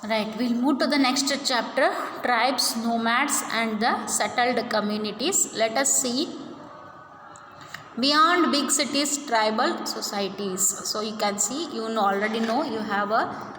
Right, we'll move to the next chapter, tribes, nomads and the settled communities. Let us see beyond big cities, tribal societies. So you can see, already know, you have a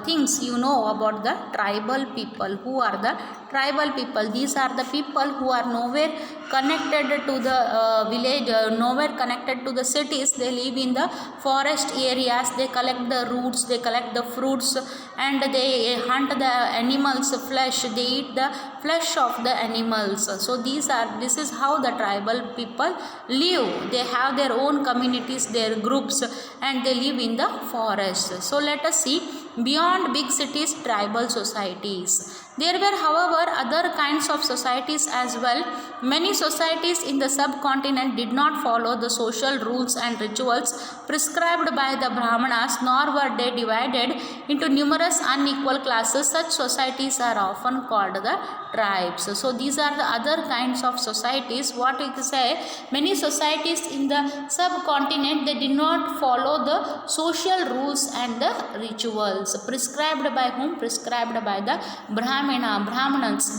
things you know about the tribal people. Who are the tribal people? These are the people who are nowhere connected to the village, nowhere connected to the cities. They live in the forest areas. They collect the roots, they collect the fruits, and they hunt the animals flesh. They eat the flesh of the animals. So this is how the tribal people live. They have their own communities, their groups, and they live in the forest. So let us see beyond big cities, tribal societies. There were, however, other kinds of societies as well. Many societies in the subcontinent did not follow the social rules and rituals prescribed by the Brahmanas, nor were they divided into numerous unequal classes. Such societies are often called the tribes. So these are the other kinds of societies. What we say, many societies in the subcontinent, they did not follow the social rules and the rituals prescribed by whom? Prescribed by the Brahmanas.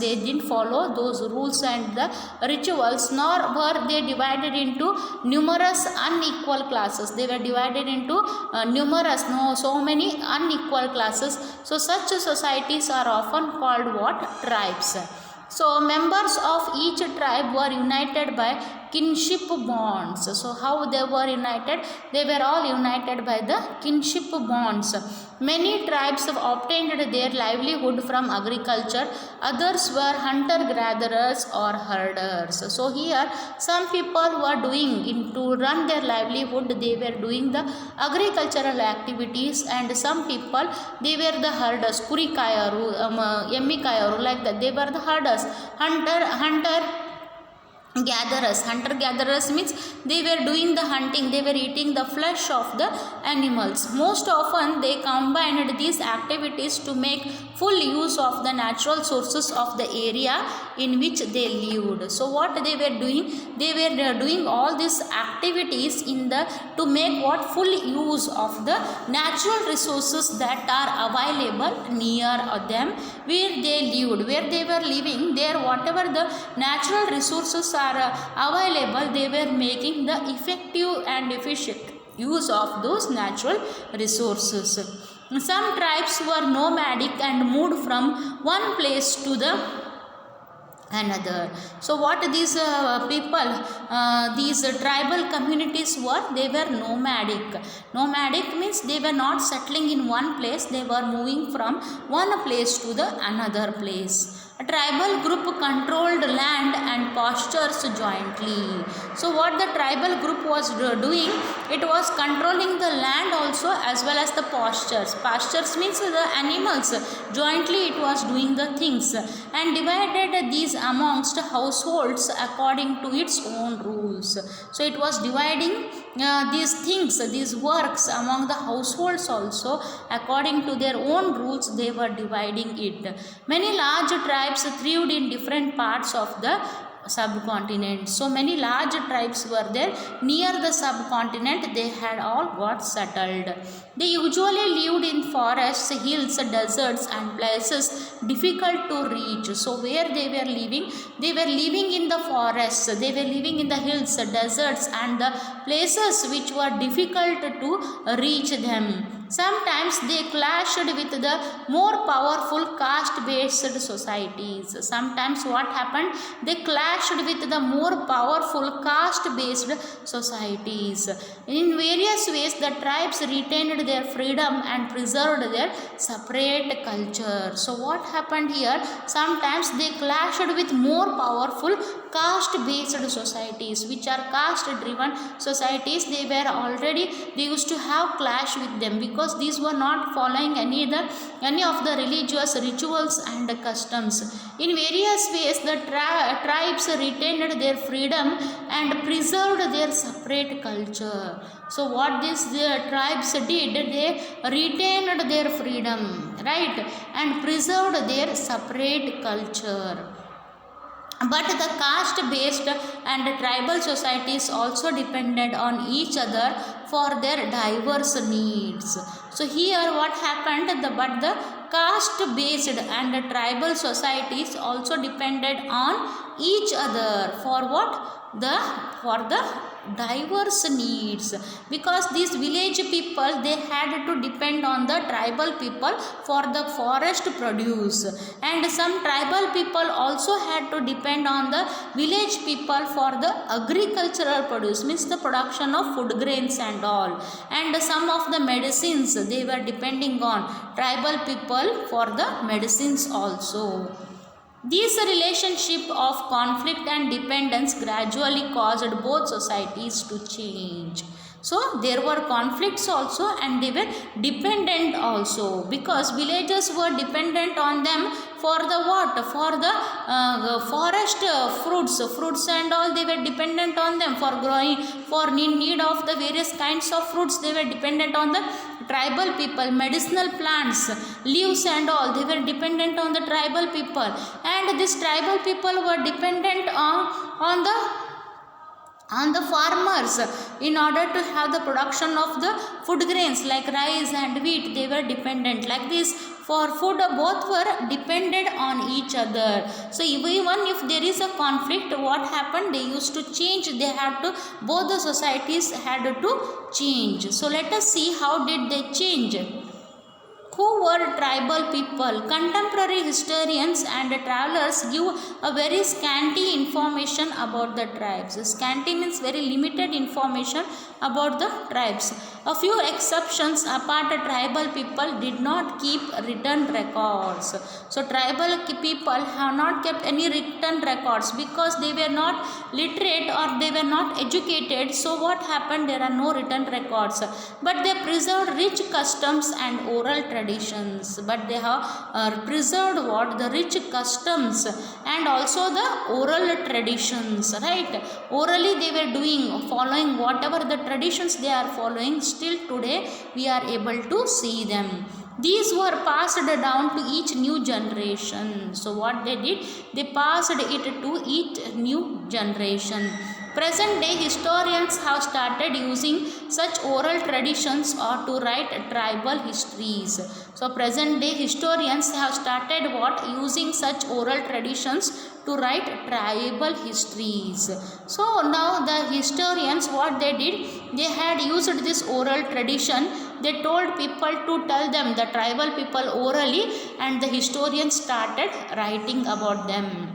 They didn't follow those rules and the rituals, nor were they divided into numerous unequal classes. They were divided into so many unequal classes. So such societies are often called what? Tribes. So members of each tribe were united by kinship bonds. So how they were united? They were all united by the kinship bonds. Many tribes have obtained their livelihood from agriculture. Others were hunter-gatherers or herders. So here some people were doing to run their livelihood, they were doing the agricultural activities, and some people, they were the herders, kuri kayaru, emmi kayaru, like that. They were the herders, hunter gatherers means they were doing the hunting, they were eating the flesh of the animals. Most often they combined these activities to make full use of the natural sources of the area in which they lived. So what they were doing? They were doing all these activities to make what? Full use of the natural resources that are available near them where they lived, where they were living. There whatever the natural resources are available, they were making the effective and efficient use of those natural resources. Some tribes were nomadic and moved from one place to the another. So what these these tribal communities were? They were nomadic. Nomadic means they were not settling in one place, they were moving from one place to the another place. A tribal group controlled land and pastures jointly. So what the tribal group was doing, it was controlling the land also as well as the pastures. Pastures means the animals. Jointly it was doing the things and divided these amongst households according to its own rules. So it was dividing these things, these works among the households also according to their own rules. They were dividing it. Many large tribes thrived in different parts of the subcontinent. So many large tribes were there near the subcontinent. They had all got settled. They usually lived in forests, hills, deserts and places difficult to reach. So where they were living? They were living in the forests, they were living in the hills, deserts and the places which were difficult to reach them. Sometimes they clashed with the more powerful caste-based societies. Sometimes what happened? They clashed with the more powerful caste-based societies. In various ways, the tribes retained their freedom and preserved their separate culture. So what happened here? Sometimes they clashed with more powerful caste-based societies, which are caste-driven societies. They used to have clash with them because these were not following any of the religious rituals and customs. In various ways, the tribes retained their freedom and preserved their separate culture. So what the tribes did, they retained their freedom, right, and preserved their separate culture. But the caste-based and tribal societies also depended on each other for their diverse needs. So here what happened? The caste based and tribal societies also depended on each other for what? For the diverse needs, because these village people, they had to depend on the tribal people for the forest produce, and some tribal people also had to depend on the village people for the agricultural produce, means the production of food grains and all, and some of the medicines they were depending on tribal people for the medicines also. This relationship of conflict and dependence gradually caused both societies to change. So there were conflicts also and they were dependent also, because villagers were dependent on them for the what? For the forest fruits and all, they were dependent on them for growing, for need of the various kinds of fruits, they were dependent on the tribal people. Medicinal plants, leaves and all, they were dependent on the tribal people, and these tribal people were dependent on the farmers in order to have the production of the food grains like rice and wheat. They were dependent like this for food. Both were dependent on each other. So even if there is a conflict, what happened? They used to change. They had to, both the societies had to change. So let us see how did they change. Who were tribal people? Contemporary historians and travelers give a very scanty information about the tribes. Scanty means very limited information about the tribes. A few exceptions apart, tribal people did not keep written records. So tribal people have not kept any written records because they were not literate or they were not educated. So what happened? There are no written records, but they preserved rich customs and oral traditions. But they have preserved what? The rich customs and also the oral traditions, right? Orally they were doing, following whatever the traditions they are following. Still today we are able to see them. These were passed down to each new generation. So what they did? They passed it to each new generation. Present day historians have started using such oral traditions or to write tribal histories. So present day historians have started what? Using such oral traditions to write tribal histories. So now the historians, what they did? They had used this oral tradition. They told people to tell them, the tribal people, orally, and the historians started writing about them.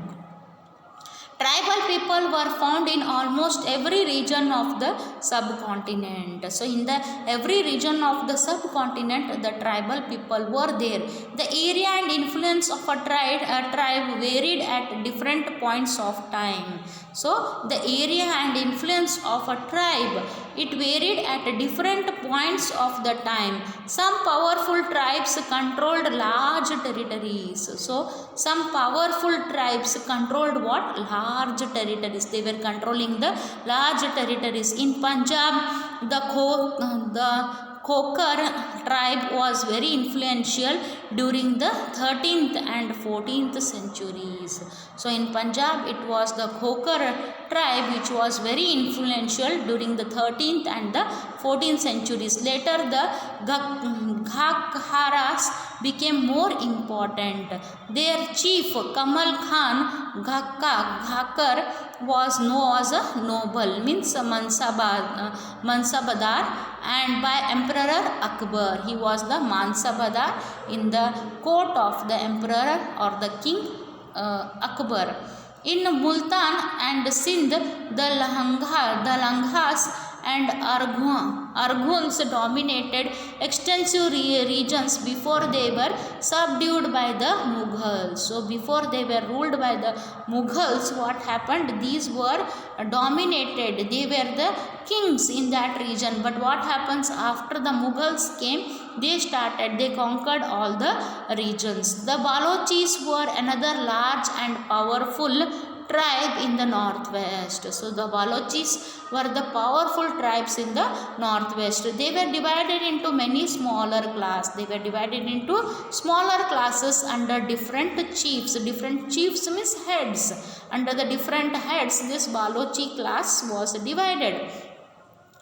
Tribal people were found in almost every region of the subcontinent. So in the every region of the subcontinent, the tribal people were there. The area and influence of a tribe varied at different points of time. So the area and influence of a tribe, it varied at different points of the time. Some powerful tribes controlled large territories. So some powerful tribes controlled what? Large territories. They were controlling the large territories. In Punjab, the Khokar tribe was very influential during the 13th and 14th centuries. So in Punjab, it was the Khokar tribe which was very influential during the 13th and the 14th centuries. Later, the Ghakharas became more important. Their chief, Kamal Khan Ghakkar, was known as a noble, means a Mansabadar, and by Emperor Akbar. He was the Mansabadar in the court of the Emperor or the King Akbar. In Multan and Sindh, the Langhas and Arghuns dominated extensive regions before they were subdued by the Mughals. So before they were ruled by the Mughals, what happened? These were dominated. They were the kings in that region. But what happens after the Mughals came? They conquered all the regions. The Balochis were another large and powerful tribe in the northwest. So the Balochis were the powerful tribes in the northwest. They were divided into many smaller classes. They were divided into smaller classes under different chiefs. Different chiefs means heads. Under the different heads, this Balochi class was divided.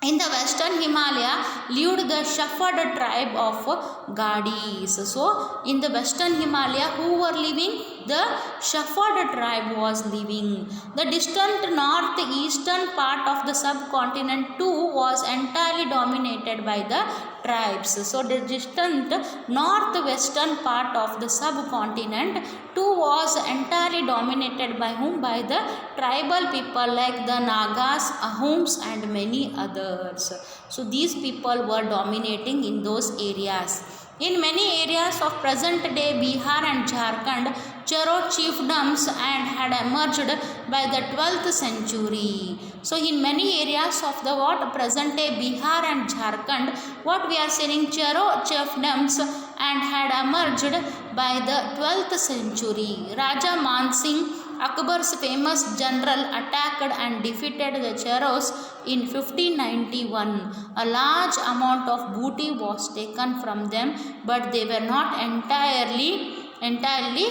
In the western Himalaya lived the shepherd tribe of Gadis. So in the western Himalaya, who were living? The shepherd tribe was living. The distant northeastern part of the subcontinent too was entirely dominated by the tribes. So the distant northwestern part of the subcontinent too was entirely dominated by whom? By the tribal people like the Nagas, Ahoms and many others. So these people were dominating in those areas. In many areas of present day Bihar and Jharkhand, Chero chiefdoms and had emerged by the 12th century. So in many areas of the present day Bihar and Jharkhand, what we are saying, Chero chiefdoms and had emerged by the 12th century. Raja Mansingh, Akbar's famous general, attacked and defeated the Cheros in 1591. A large amount of booty was taken from them, but they were not entirely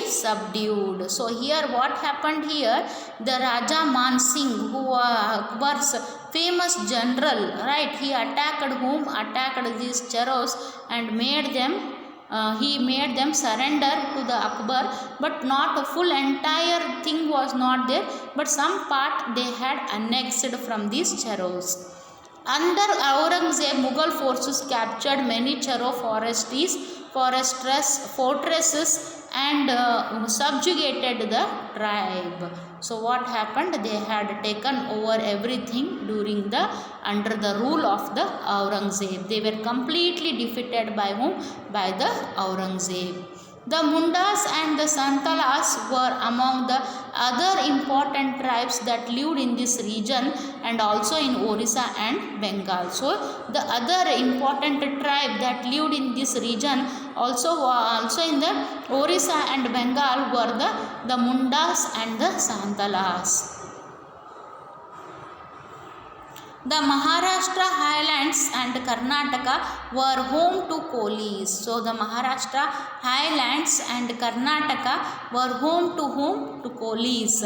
subdued. So here what happened here, the Raja Mansingh, who was Akbar's famous general, right, he attacked whom? Attacked these Cheros and made them he made them surrender to the Akbar, but not a full entire thing was not there, but some part they had annexed from these Cheros. Under Aurangzeb, Mughal forces captured many Chero fortresses and subjugated the tribe. So what happened? They had taken over everything during the under the rule of the Aurangzeb. They were completely defeated by whom? By the Aurangzeb. The Mundas and the Santalas were among the other important tribes that lived in this region and also in Orissa and Bengal. So the other important tribe that lived in this region also in the Orissa and Bengal were the Mundas and the Santalas. The Maharashtra Highlands and Karnataka were home to Kolis. So the Maharashtra Highlands and Karnataka were home to whom? To Kolis.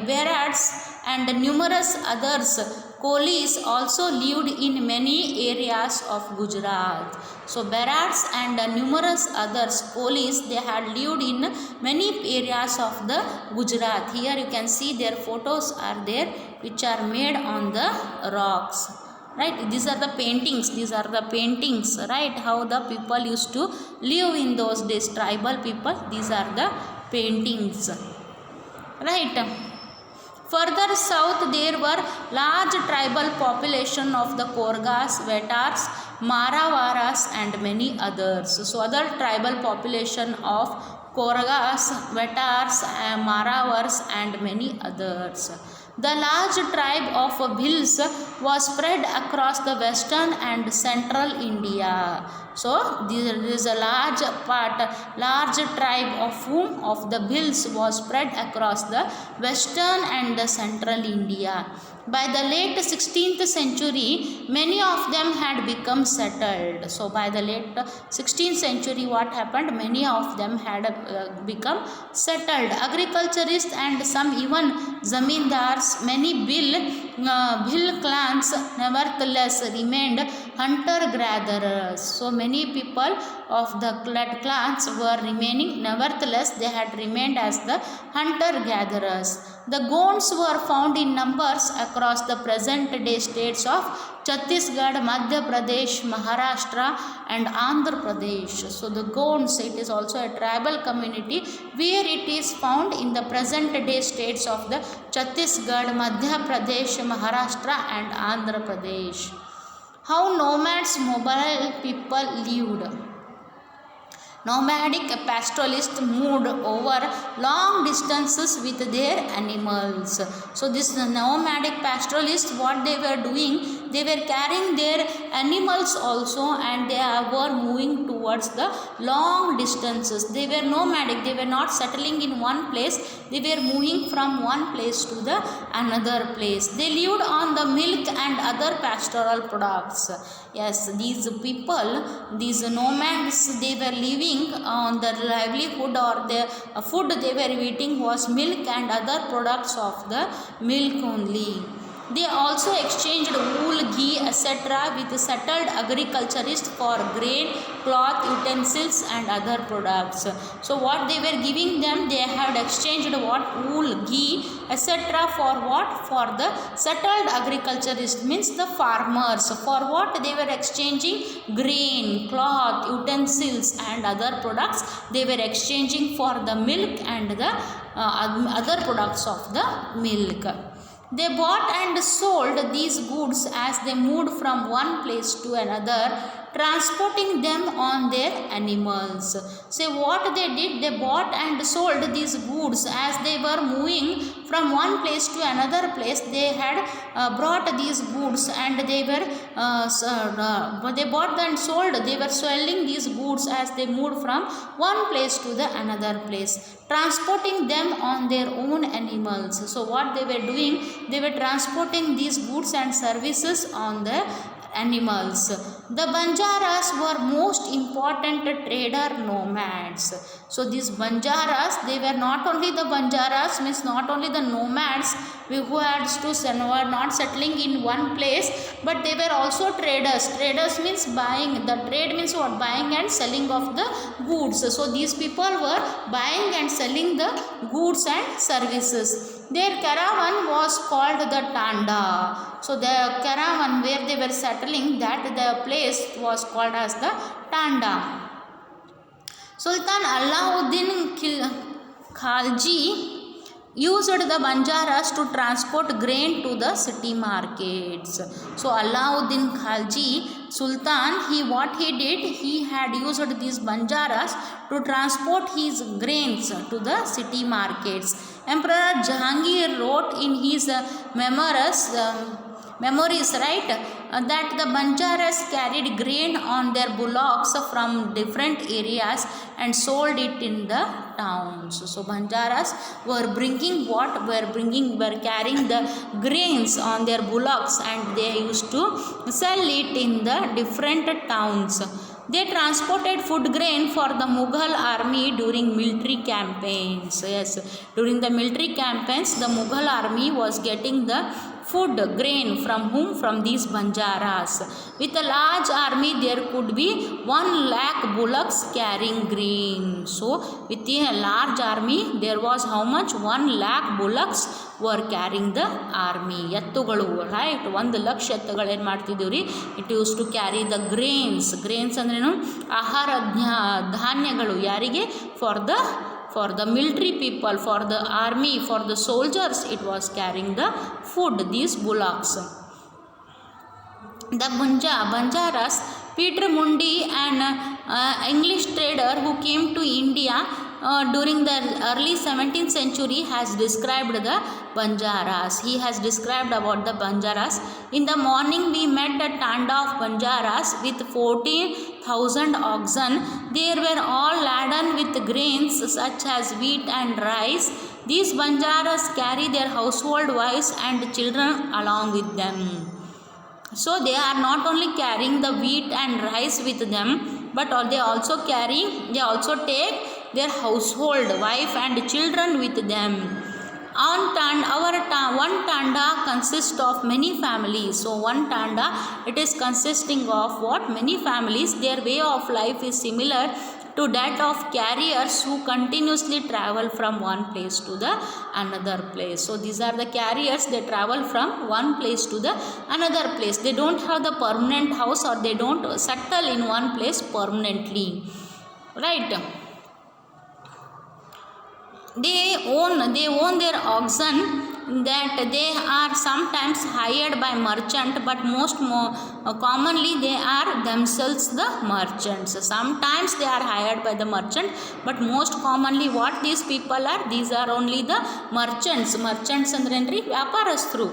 Berats and numerous others. Kolis also lived in many areas of Gujarat. So Berats and numerous others, Kolis, they had lived in many areas of the Gujarat. Here you can see their photos are there, which are made on the rocks. Right, these are the paintings, right, how the people used to live in those days, tribal people. These are the paintings, right. Further south there were large tribal population of the Korgas, Vetars, Maravaras and many others. So other tribal population of Korgas, Vetars, Maravars and many others. The large tribe of Bhils was spread across the western and central India. So there is a large tribe of whom? Of the Bhils was spread across the western and the central India. By the late 16th century, many of them had become settled. So by the late 16th century, what happened? Many of them had become settled. Agriculturists and some even zamindars, many Bhil clans nevertheless remained hunter-gatherers. So many people of the clans were remaining, nevertheless they had remained as the hunter-gatherers. The Gonds were found in numbers across the present-day states of Chhattisgarh, Madhya Pradesh, Maharashtra and Andhra Pradesh. So the Gonds, it is also a tribal community where it is found in the present-day states of the Chhattisgarh, Madhya Pradesh, Maharashtra and Andhra Pradesh. How nomads, mobile people lived. Nomadic pastoralists moved over long distances with their animals. So this nomadic pastoralists, what they were doing, they were carrying their animals also and they were moving towards the long distances. They were nomadic, they were not settling in one place, they were moving from one place to the another place. They lived on the milk and other pastoral products. Yes, these people, these nomads, they were living on their livelihood or the food they were eating was milk and other products of the milk only. They also exchanged wool, ghee, etc. with settled agriculturists for grain, cloth, utensils and other products. So what they were giving them, they had exchanged what? Wool, ghee, etc. for what? For the settled agriculturists, means the farmers. For what they were exchanging? Grain, cloth, utensils and other products. They were exchanging for the milk and the other products of the milk. They bought and sold these goods as they moved from one place to another, transporting them on their animals. So what they did, they bought and sold these goods as they were moving from one place to another place. They had brought these goods and they bought and sold. They were selling these goods as they moved from one place to the another place, transporting them on their own animals. So what they were doing, they were transporting these goods and services on the animals. The Banjaras were most important trader nomads. So these Banjaras, they were not only the Banjaras, means not only the nomads who had to were not settling in one place, but they were also traders. Traders means buying. The trade means what? Buying and selling of the goods. So these people were buying and selling the goods and services. Their caravan was called the Tanda. So the caravan where they were settling, that the place was called as the Tanda. Sultan Alauddin Khalji used the Banjaras to transport grain to the city markets. So Alauddin Khalji, Sultan, what he did, he had used these Banjaras to transport his grains to the city markets. Emperor Jahangir wrote in his memories, right, that the Banjaras carried grain on their bullocks from different areas and sold it in the towns. So Banjaras were bringing what? Were carrying the grains on their bullocks and they used to sell it in the different towns. They transported food grain for the Mughal army during military campaigns. Yes, during the military campaigns, the Mughal army was getting the food grain from whom? From these Banjaras. With a large army, there could be 1 lakh bullocks carrying grain. So with a large army, there was how much? 1 lakh bullocks were carrying the army. ಎತ್ತುಗಳು, right? 1 lakh ಎತ್ತುಗಳು ಏನು ಮಾಡ್ತಿದ್ದೀವಿ ರೀ? It use to carry the grains. Grains ಅಂದ್ರೇನು? ಆಹಾರ ಧಾನ್ಯಗಳು. ಯಾರಿಗೆ? for the military people, for the army, for the soldiers, it was carrying the food, these bullocks. The Banjaras, Peter Mundy, an English trader who came to India during the early 17th century, has described the Banjaras. He has described about the Banjaras. In the morning we met a Tanda of Banjaras with 14,000 oxen. They were all laden with grains such as wheat and rice. These Banjaras carry their household wives and children along with them. So they are not only carrying the wheat and rice with them, but they also take their household wife and children with them. One Tanda consists of many families. So one Tanda, it is consisting of what? Many families. Their way of life is similar to that of carriers who continuously travel from one place to the another place. So these are the carriers. They travel from one place to the another place. They don't have the permanent house, or they don't settle in one place permanently, right? They own their oxen, that they are sometimes hired by merchant, but most commonly they are themselves the merchants. Sometimes they are hired by the merchant, but most commonly what these people are? These are only the merchants. Merchants andrenri ವ್ಯಾಪಾರಸ್ಥರು.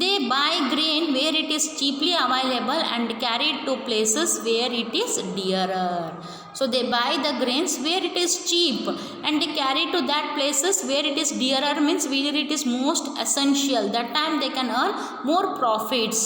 They buy grain where it is cheaply available and carry it to places where it is dearer. So they buy the grains where it is cheap and they carry to that places where it is dearer, means where it is most essential. That time they can earn more profits.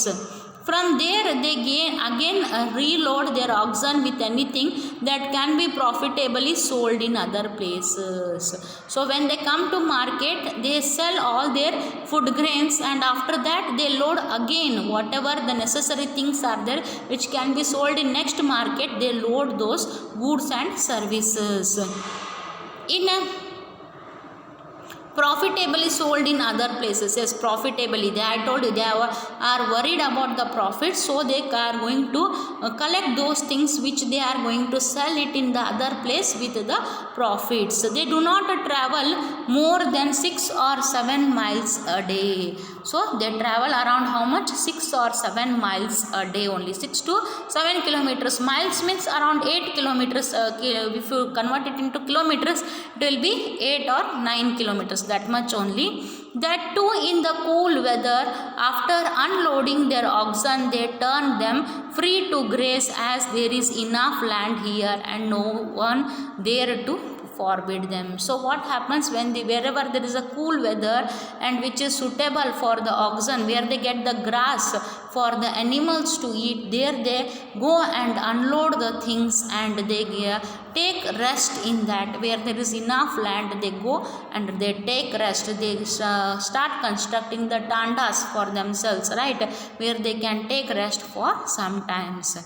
From there they again reload their oxen with anything that can be profitably sold in other places. So when they come to market, they sell all their food grains, and after that they load again whatever the necessary things are there which can be sold in next market. They load those goods and services in a profitably sold in other places. Yes, profitably, I told you they are worried about the profit, so they are going to collect those things which they are going to sell it in the other place with the profits. They do not travel more than 6 or 7 miles a day. So they travel around how much? 6 or 7 miles a day only. 6 to 7 kilometers. Miles means around 8 kilometers. If you convert it into kilometers, it will be 8 or 9 kilometers. That much only. That too in the cool weather. After unloading their oxen, they turn them free to graze, as there is enough land here and no one there to forbid them. So what happens when wherever there is a cool weather and which is suitable for the oxen, where they get the grass for the animals to eat, there they go and unload the things and they take rest in that. Where there is enough land, they go and they take rest. They start constructing the tandas for themselves, right, where they can take rest for some times.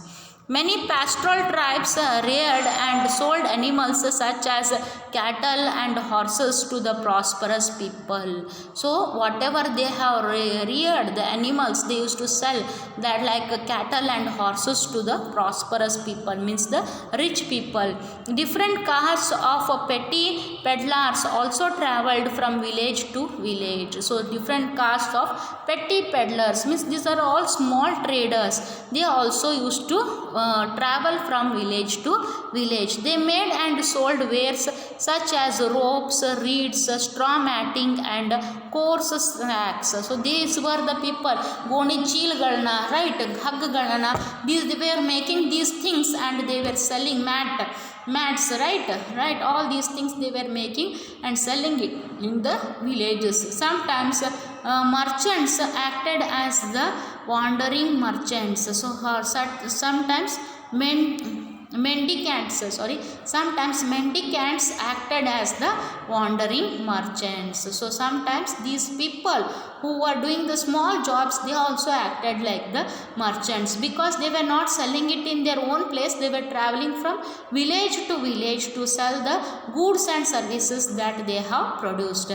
Many pastoral tribes reared and sold animals such as cattle and horses to the prosperous people. So whatever they have reared, the animals they used to sell that, like cattle and horses, to the prosperous people, means the rich people. Different castes of petty peddlers also travelled from village to village. So different castes of petty peddlers means these are all small traders. They also used to travel from village to village. They made and sold wares such as ropes, reeds, straw matting and coarse snacks. So these were the people. Goni chilgalna, right, haggalna. These they were making these things and they were selling mats, right, all these things they were making and selling it in the villages. Sometimes merchants acted as the wandering merchants. So sometimes sometimes mendicants acted as the wandering merchants. So sometimes these people who were doing the small jobs, they also acted like the merchants, because they were not selling it in their own place. They were traveling from village to village to sell the goods and services that they have produced.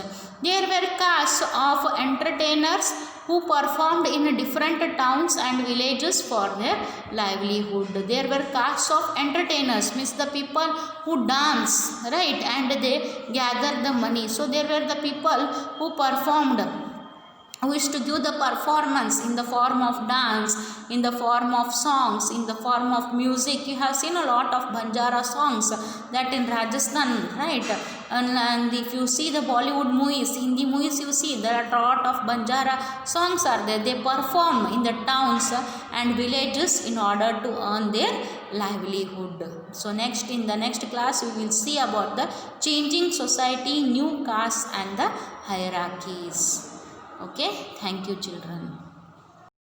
There were castes of entertainers who performed in different towns and villages for their livelihood. There were castes of entertainers, means the people who dance, right, and they gather the money. So there were the people who performed, who used to give the performance in the form of dance, in the form of songs, in the form of music. You have seen a lot of Banjara songs that in Rajasthan, right? And if you see the Bollywood movies, Hindi movies, you see there are a lot of Banjara songs are there. They perform in the towns and villages in order to earn their livelihood. So in the next class we will see about the changing society, new castes and the hierarchies. Okay, thank you children.